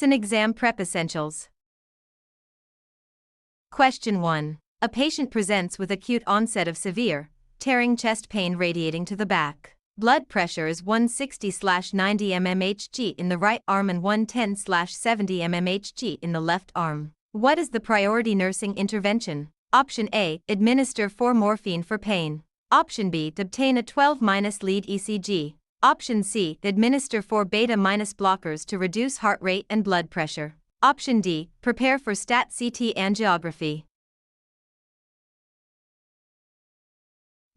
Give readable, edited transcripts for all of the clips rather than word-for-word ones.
CEN Exam Prep Essentials. Question 1. A patient presents with acute onset of severe, tearing chest pain radiating to the back. Blood pressure is 160/90 mmHg in the right arm and 110/70 mmHg in the left arm. What is the priority nursing intervention? Option A. Administer 4 morphine for pain. Option B. Obtain a 12-lead ECG. Option C. Administer 4 beta-blockers to reduce heart rate and blood pressure. Option D. Prepare for stat CT angiography.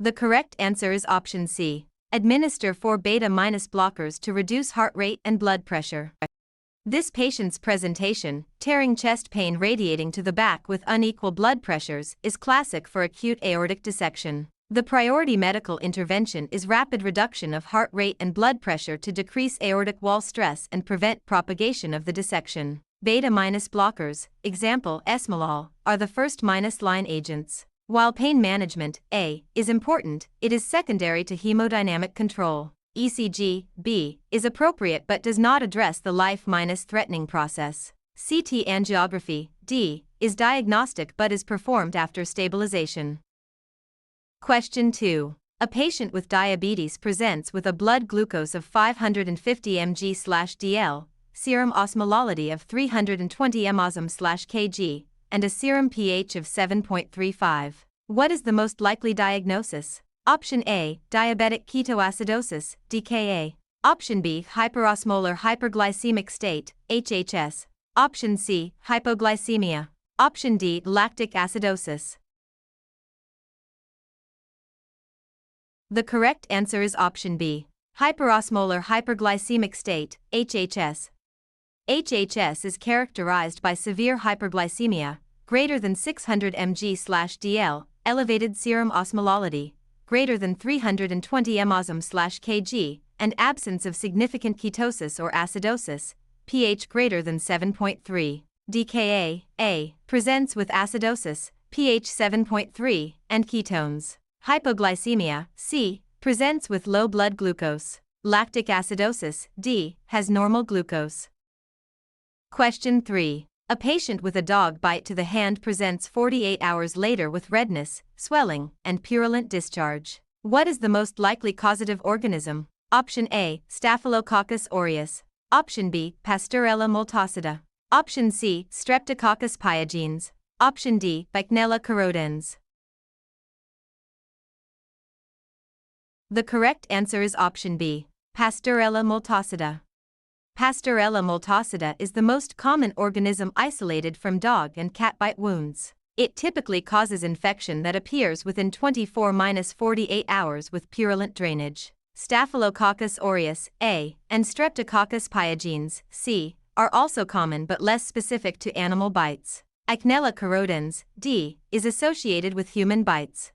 The correct answer is option C. Administer 4 beta-blockers to reduce heart rate and blood pressure. This patient's presentation, tearing chest pain radiating to the back with unequal blood pressures, is classic for acute aortic dissection. The priority medical intervention is rapid reduction of heart rate and blood pressure to decrease aortic wall stress and prevent propagation of the dissection. Beta-blockers, example esmolol, are the first line agents. While pain management, A, is important, it is secondary to hemodynamic control. ECG, B, is appropriate but does not address the life-threatening process. CT angiography, D, is diagnostic but is performed after stabilization. Question 2. A patient with diabetes presents with a blood glucose of 550 mg/dl, serum osmolality of 320 mosm/kg, and a serum pH of 7.35. What is the most likely diagnosis? Option A. Diabetic ketoacidosis, DKA. Option B. Hyperosmolar hyperglycemic state, HHS. Option C. Hypoglycemia. Option D. Lactic acidosis. The correct answer is option B. Hyperosmolar hyperglycemic state, HHS. HHS is characterized by severe hyperglycemia, greater than 600 mg/dl, elevated serum osmolality, greater than 320 mosm/kg, and absence of significant ketosis or acidosis, pH greater than 7.3. DKA, A, presents with acidosis, pH 7.3, and ketones. Hypoglycemia, C, presents with low blood glucose. Lactic acidosis, D, has normal glucose. Question 3. A patient with a dog bite to the hand presents 48 hours later with redness, swelling, and purulent discharge. What is the most likely causative organism? Option A. Staphylococcus aureus. Option B. Pasteurella multocida. Option C. Streptococcus pyogenes. Option D. Bichnella corrodens. The correct answer is option B. Pasteurella multocida. Pasteurella multocida is the most common organism isolated from dog and cat bite wounds. It typically causes infection that appears within 24–48 hours with purulent drainage. Staphylococcus aureus, A, and Streptococcus pyogenes, C, are also common but less specific to animal bites. Bichnella corrodens, D, is associated with human bites.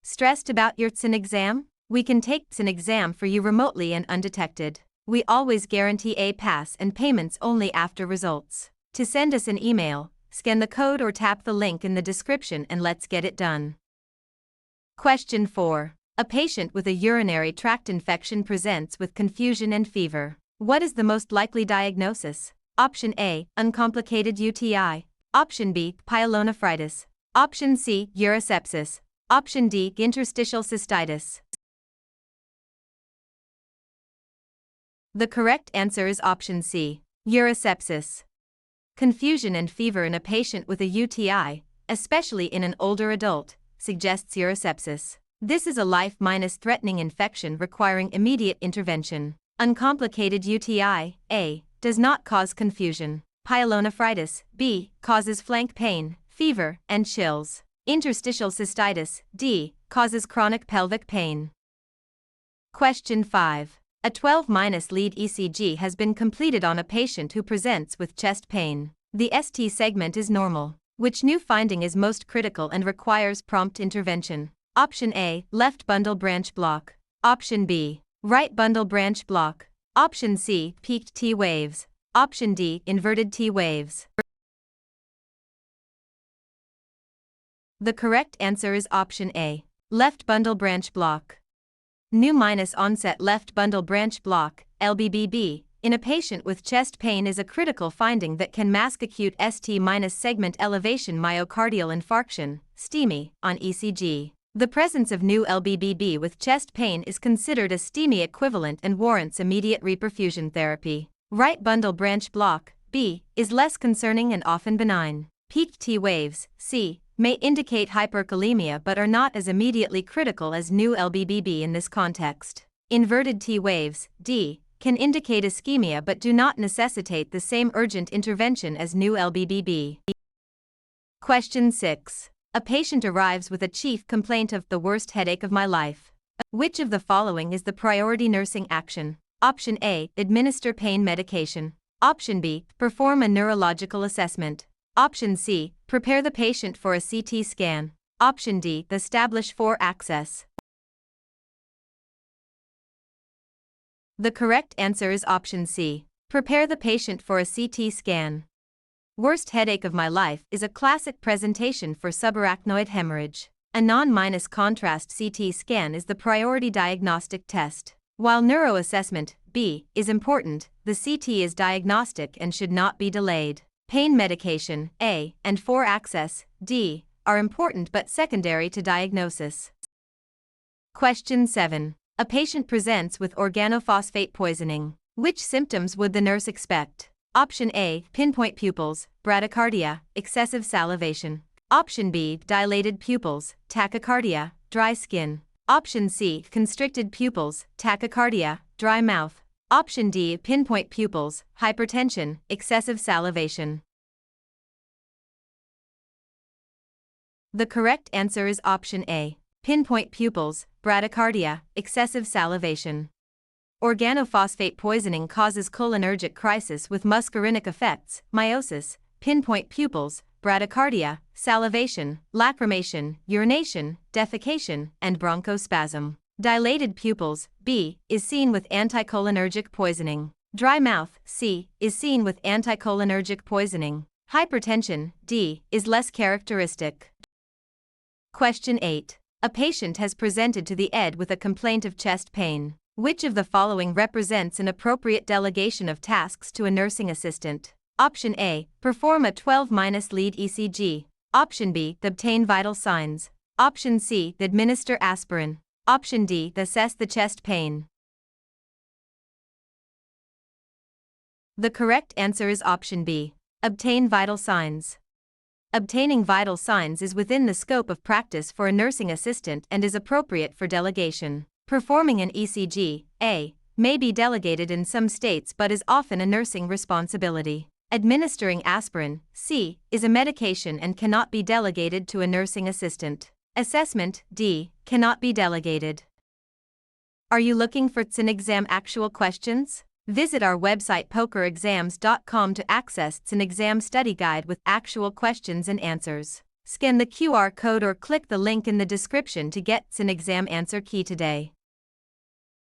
Stressed about your CEN exam? We can take CEN exam for you remotely and undetected. We always guarantee a pass and payments only after results. To send us an email, scan the code or tap the link in the description and let's get it done. Question 4. A patient with a urinary tract infection presents with confusion and fever. What is the most likely diagnosis? Option A. Uncomplicated UTI. Option B. Pyelonephritis. Option C. Urosepsis. Option D. Interstitial cystitis. The correct answer is option C. Urosepsis. Confusion and fever in a patient with a UTI, especially in an older adult, suggests urosepsis. This is a life-threatening infection requiring immediate intervention. Uncomplicated UTI, A, does not cause confusion. Pyelonephritis, B, causes flank pain, fever, and chills. Interstitial cystitis, D, causes chronic pelvic pain. Question 5. A 12-lead ECG has been completed on a patient who presents with chest pain. The ST segment is normal. Which new finding is most critical and requires prompt intervention? Option A. Left bundle branch block. Option B. Right bundle branch block. Option C. Peaked T waves. Option D. Inverted T waves. The correct answer is option A. Left bundle branch block. New-onset left bundle branch block, LBBB, in a patient with chest pain is a critical finding that can mask acute ST-segment elevation myocardial infarction, STEMI, on ECG. The presence of new LBBB with chest pain is considered a STEMI equivalent and warrants immediate reperfusion therapy. Right bundle branch block, B, is less concerning and often benign. Peaked T waves, C, may indicate hyperkalemia but are not as immediately critical as new LBBB in this context. Inverted T waves, D, can indicate ischemia but do not necessitate the same urgent intervention as new LBBB. Question 6. A patient arrives with a chief complaint of the worst headache of my life. Which of the following is the priority nursing action? Option A, administer pain medication. Option B, perform a neurological assessment. Option C, prepare the patient for a CT scan. Option D, establish for access. The correct answer is option C, prepare the patient for a CT scan. Worst headache of my life is a classic presentation for subarachnoid hemorrhage. A non-contrast CT scan is the priority diagnostic test. While neuroassessment, B, is important, the CT is diagnostic and should not be delayed. Pain medication, A, and for access, D, are important but secondary to diagnosis. Question 7. A patient presents with organophosphate poisoning. Which symptoms would the nurse expect? Option A, pinpoint pupils, bradycardia, excessive salivation. Option B, dilated pupils, tachycardia, dry skin. Option C, constricted pupils, tachycardia, dry mouth. Option D, pinpoint pupils, hypertension, excessive salivation. The correct answer is option A, pinpoint pupils, bradycardia, excessive salivation. Organophosphate poisoning causes cholinergic crisis with muscarinic effects, meiosis, pinpoint pupils, bradycardia, salivation, lacrimation, urination, defecation, and bronchospasm. Dilated pupils, B, is seen with anticholinergic poisoning. Dry mouth, C, is seen with anticholinergic poisoning. Hypertension, D, is less characteristic. Question 8. A patient has presented to the ED with a complaint of chest pain. Which of the following represents an appropriate delegation of tasks to a nursing assistant? Option A, perform a 12-lead ECG. Option B, obtain vital signs. Option C, administer aspirin. Option D, assess the chest pain. The correct answer is option B, obtain vital signs. Obtaining vital signs is within the scope of practice for a nursing assistant and is appropriate for delegation. Performing an ECG, A, may be delegated in some states but is often a nursing responsibility. Administering aspirin, C, is a medication and cannot be delegated to a nursing assistant. Assessment, D, cannot be delegated. Are you looking for CEN Exam actual questions? Visit our website pokerexams.com to access CEN Exam study guide with actual questions and answers. Scan the QR code or click the link in the description to get CEN Exam answer key today.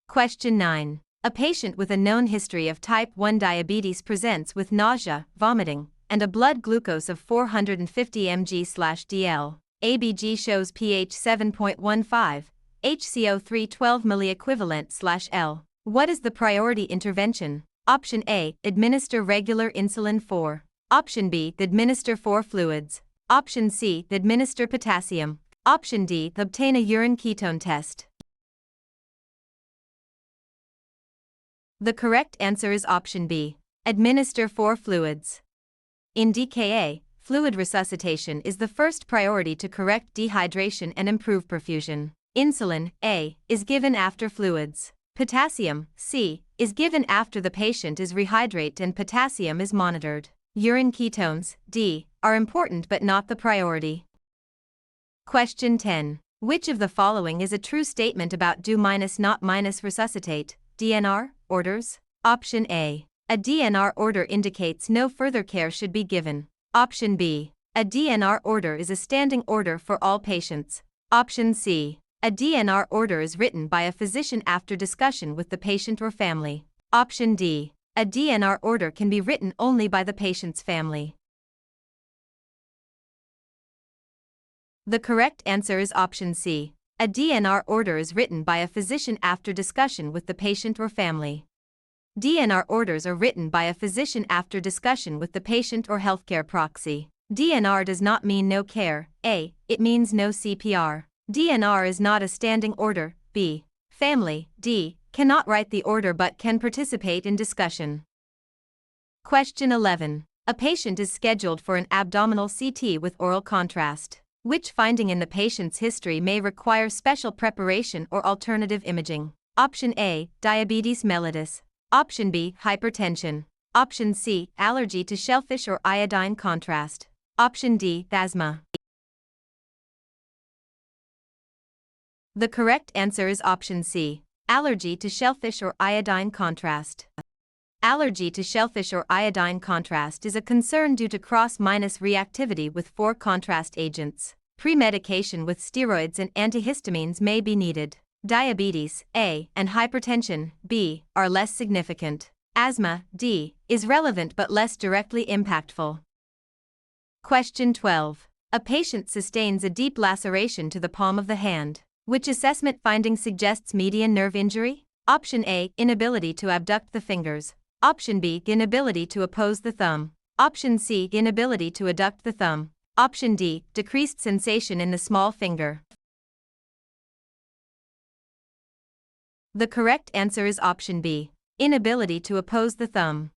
Question 9. A patient with a known history of type 1 diabetes presents with nausea, vomiting, and a blood glucose of 450 mg/dl. ABG shows pH 7.15, HCO 312 milliequivalent/L. What is the priority intervention? Option A, administer regular insulin 4. Option B, administer 4 fluids. Option C, administer potassium. Option D, obtain a urine ketone test. The correct answer is option B, administer 4 fluids. In DKA, fluid resuscitation is the first priority to correct dehydration and improve perfusion. Insulin, A, is given after fluids. Potassium, C, is given after the patient is rehydrated and potassium is monitored. Urine ketones, D, are important but not the priority. Question 10. Which of the following is a true statement about do-not resuscitate, DNR, orders? Option A. A DNR order indicates no further care should be given. Option B. A DNR order is a standing order for all patients. Option C. A DNR order is written by a physician after discussion with the patient or family. Option D. A DNR order can be written only by the patient's family. The correct answer is option C. A DNR order is written by a physician after discussion with the patient or family. DNR orders are written by a physician after discussion with the patient or healthcare proxy. DNR does not mean no care. A. It means no CPR. DNR is not a standing order. B. Family, D. Cannot write the order but can participate in discussion. Question 11. A patient is scheduled for an abdominal CT with oral contrast. Which finding in the patient's history may require special preparation or alternative imaging? Option A. Diabetes mellitus. Option B. Hypertension. Option C. Allergy to shellfish or iodine contrast. Option D. Asthma. The correct answer is option C. Allergy to shellfish or iodine contrast. Allergy to shellfish or iodine contrast is a concern due to cross-reactivity with 4 contrast agents. Pre-medication with steroids and antihistamines may be needed. Diabetes, A, and hypertension, B, are less significant. Asthma, D, is relevant but less directly impactful. Question 12. A patient sustains a deep laceration to the palm of the hand. Which assessment finding suggests median nerve injury? Option A. Inability to abduct the fingers. Option B. Inability to oppose the thumb. Option C. Inability to adduct the thumb. Option D. Decreased sensation in the small finger. The correct answer is option B. Inability to oppose the thumb.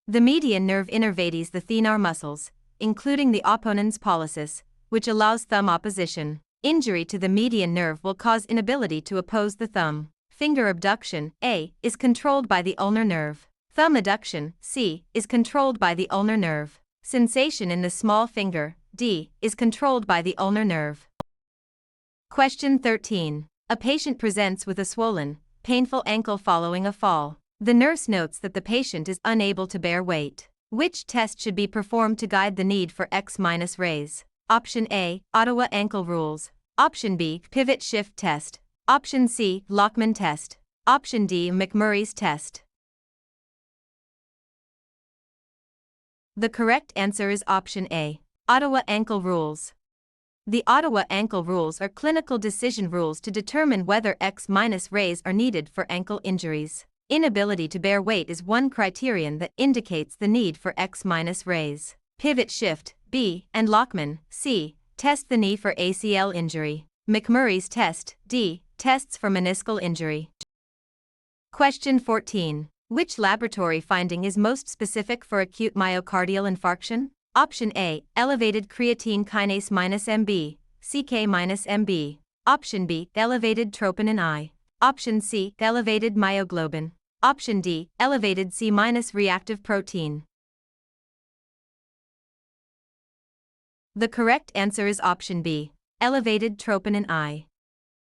The median nerve innervates the thenar muscles, including the opponens pollicis, which allows thumb opposition. Injury to the median nerve will cause inability to oppose the thumb. Finger abduction, A, is controlled by the ulnar nerve. Thumb adduction, C, is controlled by the ulnar nerve. Sensation in the small finger, D, is controlled by the ulnar nerve. Question 13. A patient presents with a swollen, painful ankle following a fall. The nurse notes that the patient is unable to bear weight. Which test should be performed to guide the need for X-raise? Option A. Ottawa ankle rules. Option B. Pivot shift test. Option C. Lockman test. Option D. McMurray's test. The correct answer is option A. Ottawa ankle rules. The Ottawa ankle rules are clinical decision rules to determine whether X-rays are needed for ankle injuries. Inability to bear weight is one criterion that indicates the need for X-rays. Pivot shift, B, and Lockman, C, test the knee for ACL injury. McMurray's test, D, tests for meniscal injury. Question 14. Which laboratory finding is most specific for acute myocardial infarction? Option A. Elevated creatine kinase -MB, CK-MB. Option B. Elevated troponin I. Option C. Elevated myoglobin. Option D. Elevated C-reactive protein. The correct answer is option B. Elevated troponin I.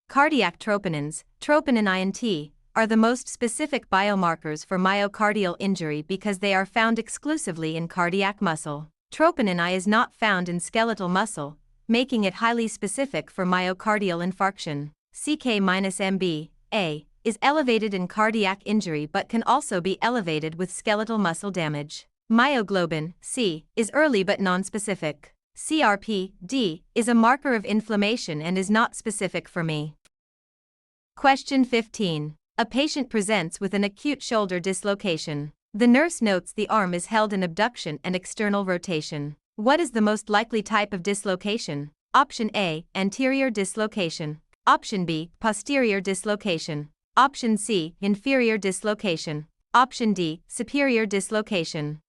Cardiac troponins, troponin I and T, are the most specific biomarkers for myocardial injury because they are found exclusively in cardiac muscle. Troponin I is not found in skeletal muscle, making it highly specific for myocardial infarction. CK-MB, A, is elevated in cardiac injury but can also be elevated with skeletal muscle damage. Myoglobin, C, is early but nonspecific. CRP, D, is a marker of inflammation and is not specific for me. Question 15. A patient presents with an acute shoulder dislocation. The nurse notes the arm is held in abduction and external rotation. What is the most likely type of dislocation? Option A. Anterior dislocation. Option B. Posterior dislocation. Option C. Inferior dislocation. Option D. Superior dislocation.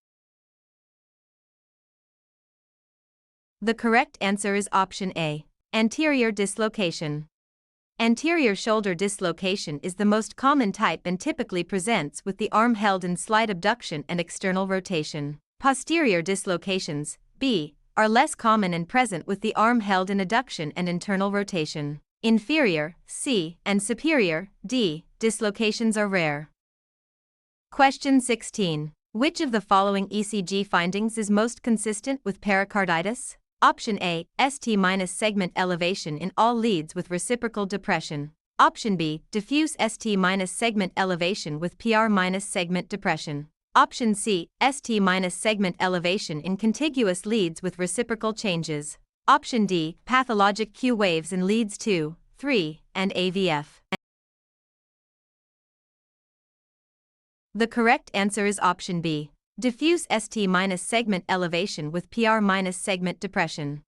The correct answer is option A. Anterior dislocation. Anterior shoulder dislocation is the most common type and typically presents with the arm held in slight abduction and external rotation. Posterior dislocations, B, are less common and present with the arm held in adduction and internal rotation. Inferior, C, and superior, D, dislocations are rare. Question 16. Which of the following ECG findings is most consistent with pericarditis? Option A. ST-segment elevation in all leads with reciprocal depression. Option B. Diffuse ST-segment elevation with PR-segment depression. Option C. ST-segment elevation in contiguous leads with reciprocal changes. Option D. Pathologic Q waves in leads 2, 3, and AVF. The correct answer is option B. Diffuse ST-segment elevation with PR-segment depression.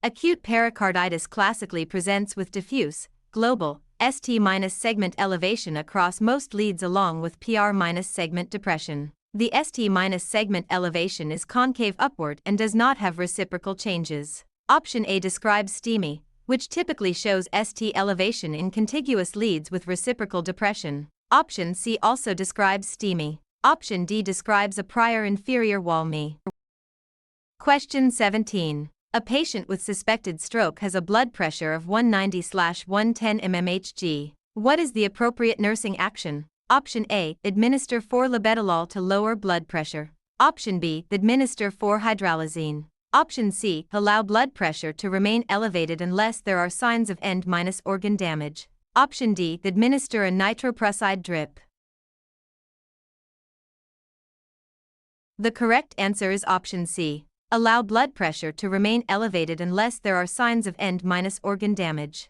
Acute pericarditis classically presents with diffuse, global, ST-segment elevation across most leads along with PR-segment depression. The ST-segment elevation is concave upward and does not have reciprocal changes. Option A describes STEMI, which typically shows ST elevation in contiguous leads with reciprocal depression. Option C also describes STEMI. Option D describes a prior inferior wall ME. Question 17. A patient with suspected stroke has a blood pressure of 190/110 mmHg. What is the appropriate nursing action? Option A. Administer 4-labetalol to lower blood pressure. Option B. Administer 4-hydralazine. Option C. Allow blood pressure to remain elevated unless there are signs of end-organ damage. Option D. Administer a nitroprusside drip. The correct answer is option C. Allow blood pressure to remain elevated unless there are signs of end-organ damage.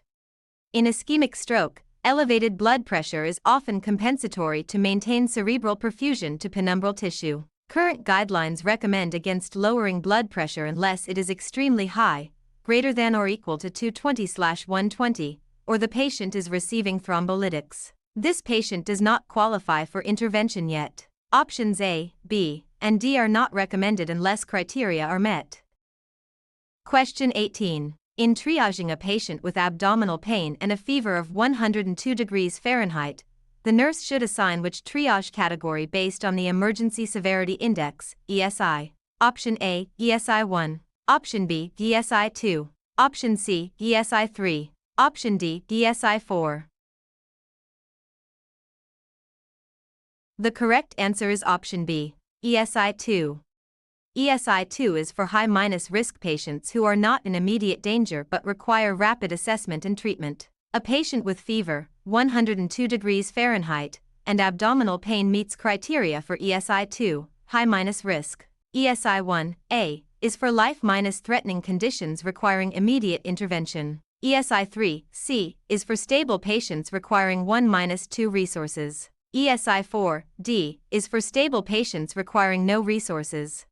In ischemic stroke, elevated blood pressure is often compensatory to maintain cerebral perfusion to penumbral tissue. Current guidelines recommend against lowering blood pressure unless it is extremely high, greater than or equal to 220/120, or the patient is receiving thrombolytics. This patient does not qualify for intervention yet. Options A, B, and D are not recommended unless criteria are met. Question 18. In triaging a patient with abdominal pain and a fever of 102 degrees Fahrenheit, the nurse should assign which triage category based on the Emergency Severity Index, ESI. Option A, ESI 1. Option B, ESI 2. Option C, ESI 3. Option D, ESI 4. The correct answer is option B, ESI 2. ESI 2 is for high-risk patients who are not in immediate danger but require rapid assessment and treatment. A patient with fever, 102 degrees Fahrenheit, and abdominal pain meets criteria for ESI 2, high-risk. ESI 1A is for life-threatening conditions requiring immediate intervention. ESI 3C is for stable patients requiring 1-2 resources. ESI 4D is for stable patients requiring no resources.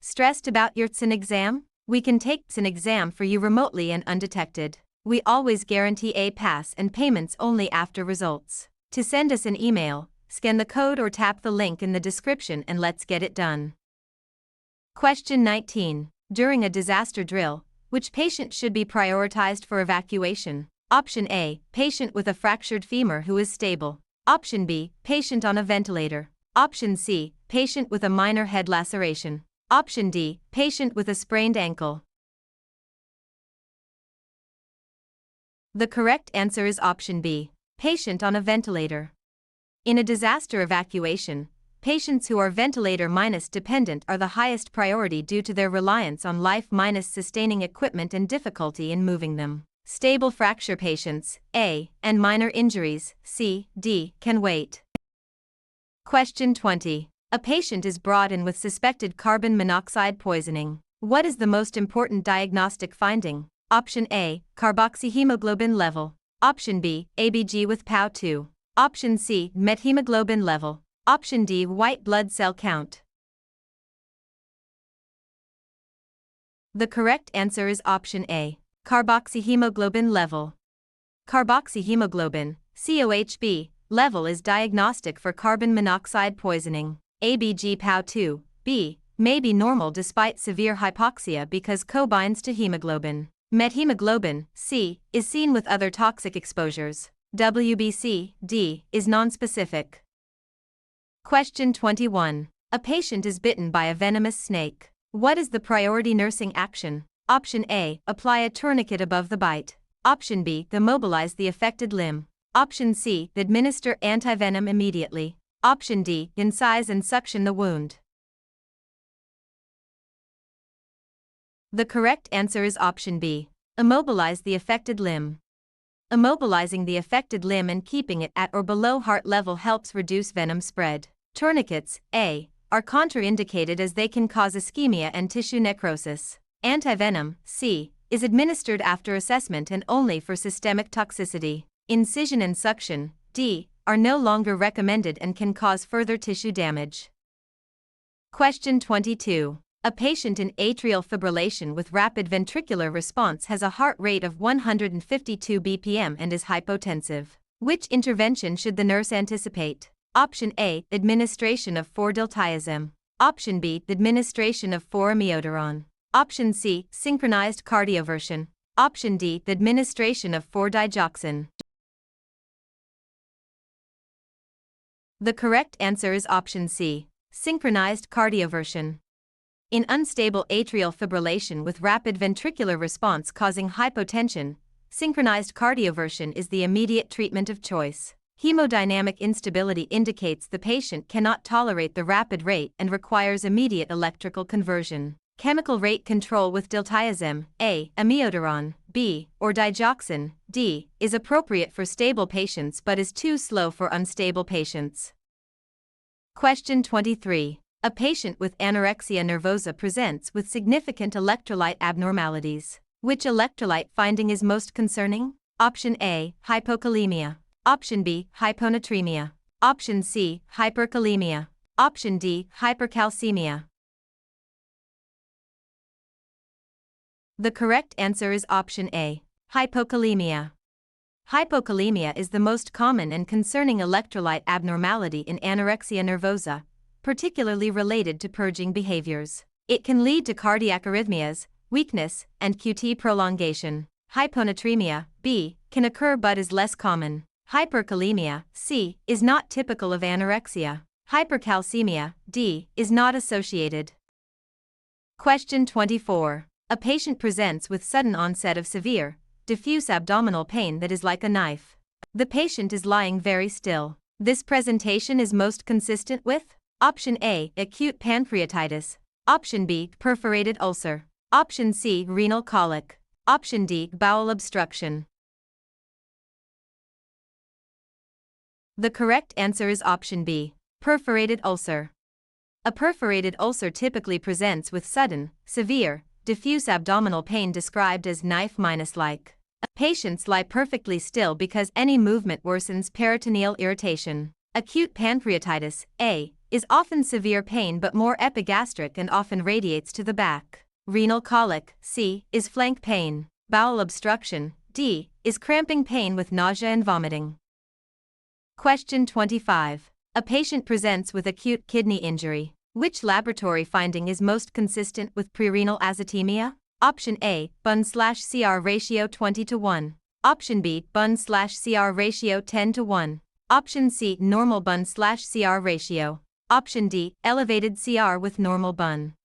Stressed about your CEN exam? We can take CEN exam for you remotely and undetected. We always guarantee a pass and payments only after results. To send us an email, scan the code or tap the link in the description and let's get it done. Question 19. During a disaster drill, which patient should be prioritized for evacuation? Option A, patient with a fractured femur who is stable. Option B, patient on a ventilator. Option C, patient with a minor head laceration. Option D, patient with a sprained ankle. The correct answer is option B, patient on a ventilator. In a disaster evacuation, patients who are ventilator-dependent are the highest priority due to their reliance on life-sustaining equipment and difficulty in moving them. Stable fracture patients, A, and minor injuries, C, D, can wait. Question 20. A patient is brought in with suspected carbon monoxide poisoning. What is the most important diagnostic finding? Option A, carboxyhemoglobin level. Option B, ABG with POW2. Option C, methemoglobin level. Option D, white blood cell count. The correct answer is option A, carboxyhemoglobin level. Carboxyhemoglobin, COHB, level is diagnostic for carbon monoxide poisoning. ABG POW2, B, may be normal despite severe hypoxia because co-binds to hemoglobin. Methemoglobin, C, is seen with other toxic exposures. WBC, D, is nonspecific. Question 21. A patient is bitten by a venomous snake. What is the priority nursing action? Option A, apply a tourniquet above the bite. Option B, immobilize the affected limb. Option C, administer antivenom immediately. Option D, incise and suction the wound. The correct answer is option B, immobilize the affected limb. Immobilizing the affected limb and keeping it at or below heart level helps reduce venom spread. Tourniquets, A, are contraindicated as they can cause ischemia and tissue necrosis. Antivenom, C, is administered after assessment and only for systemic toxicity. Incision and suction, D, are no longer recommended and can cause further tissue damage. Question 22. A patient in atrial fibrillation with rapid ventricular response has a heart rate of 152 bpm and is hypotensive. Which intervention should the nurse anticipate? Option A, administration of 4-diltiazem. Option B, administration of 4-amiodarone. Option C, synchronized cardioversion. Option D, administration of 4-digoxin. The correct answer is option C, synchronized cardioversion. In unstable atrial fibrillation with rapid ventricular response causing hypotension, synchronized cardioversion is the immediate treatment of choice. Hemodynamic instability indicates the patient cannot tolerate the rapid rate and requires immediate electrical conversion. Chemical rate control with diltiazem, A, amiodarone, B, or digoxin, D, is appropriate for stable patients but is too slow for unstable patients. Question 23. A patient with anorexia nervosa presents with significant electrolyte abnormalities. Which electrolyte finding is most concerning? Option A, hypokalemia. Option B, hyponatremia. Option C, hyperkalemia. Option D, hypercalcemia. The correct answer is option A, hypokalemia. Hypokalemia is the most common and concerning electrolyte abnormality in anorexia nervosa, particularly related to purging behaviors. It can lead to cardiac arrhythmias, weakness, and QT prolongation. Hyponatremia, B, can occur but is less common. Hyperkalemia, C, is not typical of anorexia. Hypercalcemia, D, is not associated. Question 24. A patient presents with sudden onset of severe, diffuse abdominal pain that is like a knife. The patient is lying very still. This presentation is most consistent with Option A, acute pancreatitis. Option B, perforated ulcer. Option C, renal colic. Option D, bowel obstruction. The correct answer is option B, perforated ulcer. A perforated ulcer typically presents with sudden, severe, diffuse abdominal pain described as knife-like. Patients lie perfectly still because any movement worsens peritoneal irritation. Acute pancreatitis, A, is often severe pain but more epigastric and often radiates to the back. Renal colic, C, is flank pain. Bowel obstruction, D, is cramping pain with nausea and vomiting. Question 25. A patient presents with acute kidney injury. Which laboratory finding is most consistent with prerenal azotemia? Option A, Bun/CR ratio 20:1. Option B, Bun/CR ratio 10:1. Option C, normal Bun/CR ratio. Option D, elevated CR with normal Bun.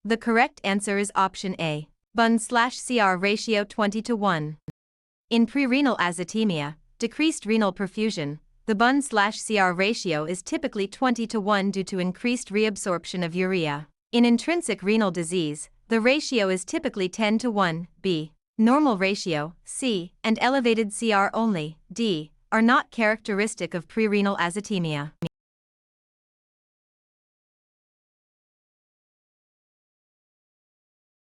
The correct answer is option A, Bun/CR ratio 20:1. In prerenal azotemia, decreased renal perfusion, the Bun/CR ratio is typically 20:1 due to increased reabsorption of urea. In intrinsic renal disease, the ratio is typically 10:1, B. Normal ratio, C, and elevated CR only, D, are not characteristic of prerenal azotemia.